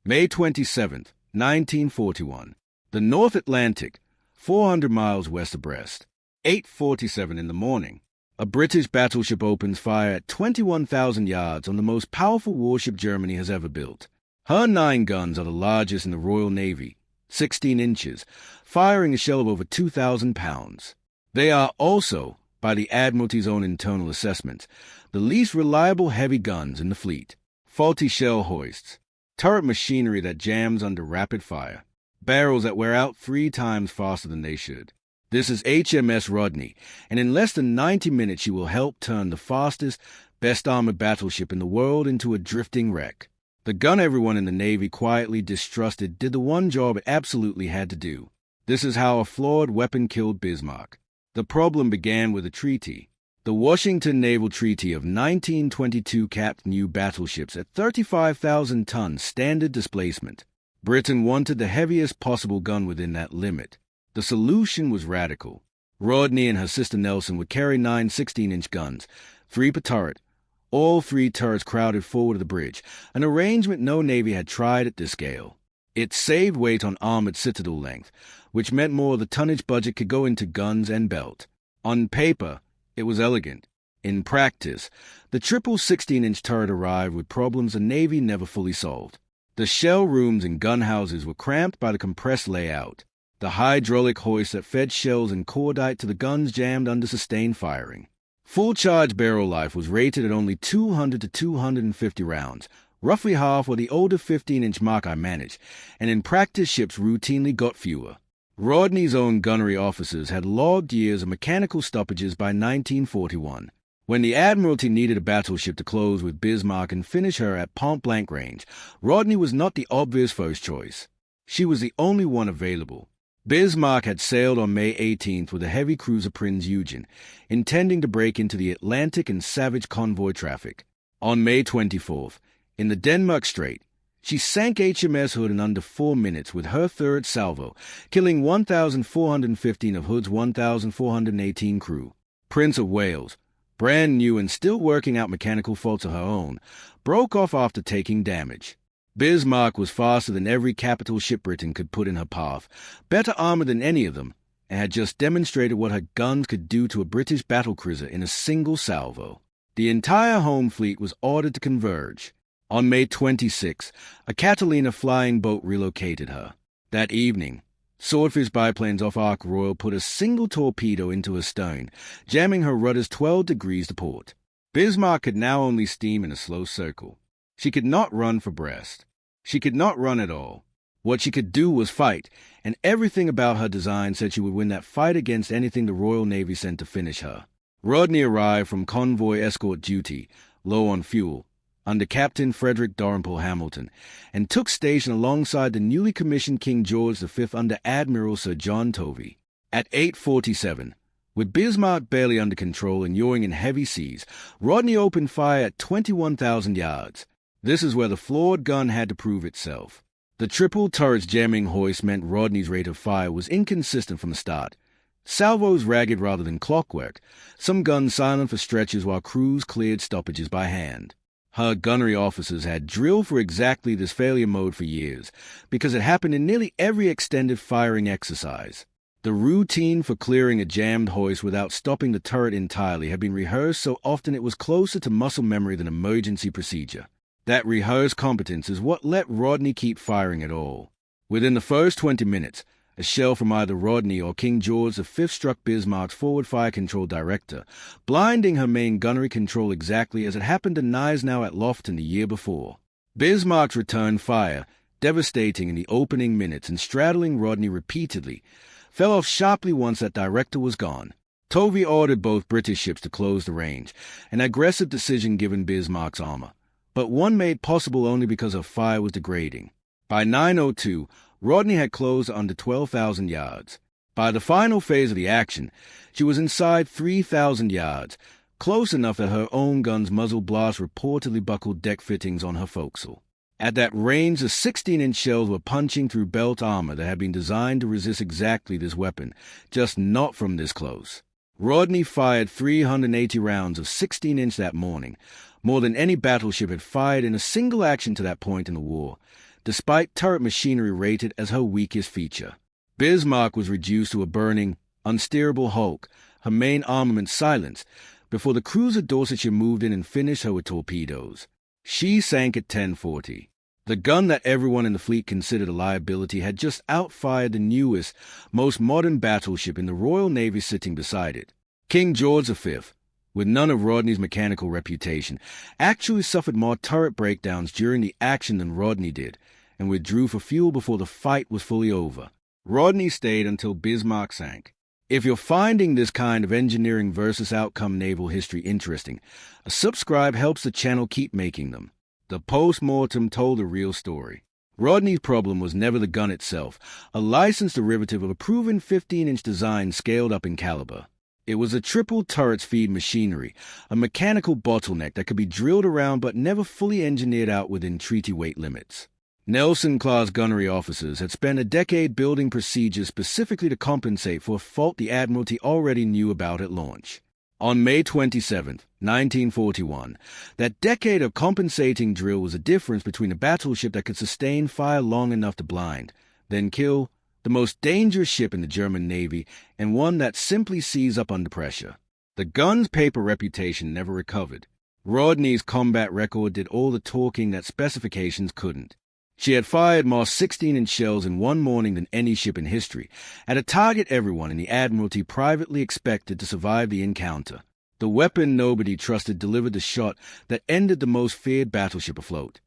May 27, 1941. The North Atlantic, 400 miles west of Brest. 8:47 in the morning. A British battleship opens fire at 21,000 yards on the most powerful warship Germany has ever built. Her 9 guns are the largest in the Royal Navy, 16 inches, firing a shell of over 2,000 pounds. They are also, by the Admiralty's own internal assessments, the least reliable heavy guns in the fleet. Faulty shell hoists, turret machinery that jams under rapid fire, barrels that wear out 3 times faster than they should. This is HMS Rodney, and in less than 90 minutes she will help turn the fastest, best armored battleship in the world into a drifting wreck. The gun everyone in the Navy quietly distrusted did the one job it absolutely had to do. This is how a flawed weapon killed Bismarck. The problem began with a treaty. The Washington Naval Treaty of 1922 capped new battleships at 35,000 tons standard displacement. Britain wanted the heaviest possible gun within that limit. The solution was radical. Rodney and her sister Nelson would carry 9 16-inch guns, 3 per turret, all 3 turrets crowded forward of the bridge, an arrangement no Navy had tried at this scale. It saved weight on armored citadel length, which meant more of the tonnage budget could go into guns and belt. On paper, it was elegant. In practice, the triple 16-inch turret arrived with problems the Navy never fully solved. The shell rooms and gun houses were cramped by the compressed layout. The hydraulic hoist that fed shells and cordite to the guns jammed under sustained firing. Full charge barrel life was rated at only 200 to 250 rounds, roughly half what the older 15-inch Mark I managed, and in practice ships routinely got fewer. Rodney's own gunnery officers had logged years of mechanical stoppages by 1941. When the Admiralty needed a battleship to close with Bismarck and finish her at point-blank range, Rodney was not the obvious first choice. She was the only one available. Bismarck had sailed on May 18th with a heavy cruiser Prinz Eugen, intending to break into the Atlantic and savage convoy traffic. On May 24th, in the Denmark Strait, she sank HMS Hood in under 4 minutes with her 3rd salvo, killing 1,415 of Hood's 1,418 crew. Prince of Wales, brand new and still working out mechanical faults of her own, broke off after taking damage. Bismarck was faster than every capital ship Britain could put in her path, better armored than any of them, and had just demonstrated what her guns could do to a British battlecruiser in a single salvo. The entire home fleet was ordered to converge. On May 26, a Catalina flying boat relocated her. That evening, Swordfish biplanes off Ark Royal put a single torpedo into her stern, jamming her rudders 12 degrees to port. Bismarck could now only steam in a slow circle. She could not run for Brest. She could not run at all. What she could do was fight, and everything about her design said she would win that fight against anything the Royal Navy sent to finish her. Rodney arrived from convoy escort duty, low on fuel, under Captain Frederick Dalrymple Hamilton, and took station alongside the newly commissioned King George V under Admiral Sir John Tovey. At 8:47, with Bismarck barely under control and yawing in heavy seas, Rodney opened fire at 21,000 yards. This is where the flawed gun had to prove itself. The triple turret's jamming hoist meant Rodney's rate of fire was inconsistent from the start. Salvos ragged rather than clockwork, some guns silent for stretches while crews cleared stoppages by hand. Her gunnery officers had drilled for exactly this failure mode for years, because it happened in nearly every extended firing exercise. The routine for clearing a jammed hoist without stopping the turret entirely had been rehearsed so often it was closer to muscle memory than emergency procedure. That rehearsed competence is what let Rodney keep firing at all. Within the first 20 minutes, a shell from either Rodney or King George V struck Bismarck's forward fire control director, blinding her main gunnery control exactly as it happened to Gneisenau at Lofton the year before. Bismarck's return fire, devastating in the opening minutes and straddling Rodney repeatedly, fell off sharply once that director was gone. Tovey ordered both British ships to close the range, an aggressive decision given Bismarck's armor, but one made possible only because her fire was degrading. By 9:02, Rodney had closed under 12,000 yards. By the final phase of the action, she was inside 3,000 yards, close enough that her own gun's muzzle blast reportedly buckled deck fittings on her forecastle. At that range, the 16-inch shells were punching through belt armor that had been designed to resist exactly this weapon, just not from this close. Rodney fired 380 rounds of 16-inch that morning, more than any battleship had fired in a single action to that point in the war. despite turret machinery rated as her weakest feature. Bismarck was reduced to a burning, unsteerable hulk, her main armament silenced, before the cruiser Dorsetshire moved in and finished her with torpedoes. She sank at 10:40. The gun that everyone in the fleet considered a liability had just outfired the newest, most modern battleship in the Royal Navy sitting beside it. King George V, with none of Rodney's mechanical reputation, actually suffered more turret breakdowns during the action than Rodney did, and withdrew for fuel before the fight was fully over. Rodney stayed until Bismarck sank. If you're finding this kind of engineering versus outcome naval history interesting, a subscribe helps the channel keep making them. The post-mortem told a real story. Rodney's problem was never the gun itself, a licensed derivative of a proven 15-inch design scaled up in caliber. It was a triple turrets feed machinery, a mechanical bottleneck that could be drilled around but never fully engineered out within treaty weight limits. Nelson-class gunnery officers had spent a decade building procedures specifically to compensate for a fault the Admiralty already knew about at launch. On May 27, 1941, that decade of compensating drill was a difference between a battleship that could sustain fire long enough to blind, then kill, the most dangerous ship in the German Navy, and one that simply seized up under pressure. The gun's paper reputation never recovered. Rodney's combat record did all the talking that specifications couldn't. She had fired more 16-inch shells in one morning than any ship in history, at a target everyone in the Admiralty privately expected to survive the encounter. The weapon nobody trusted delivered the shot that ended the most feared battleship afloat.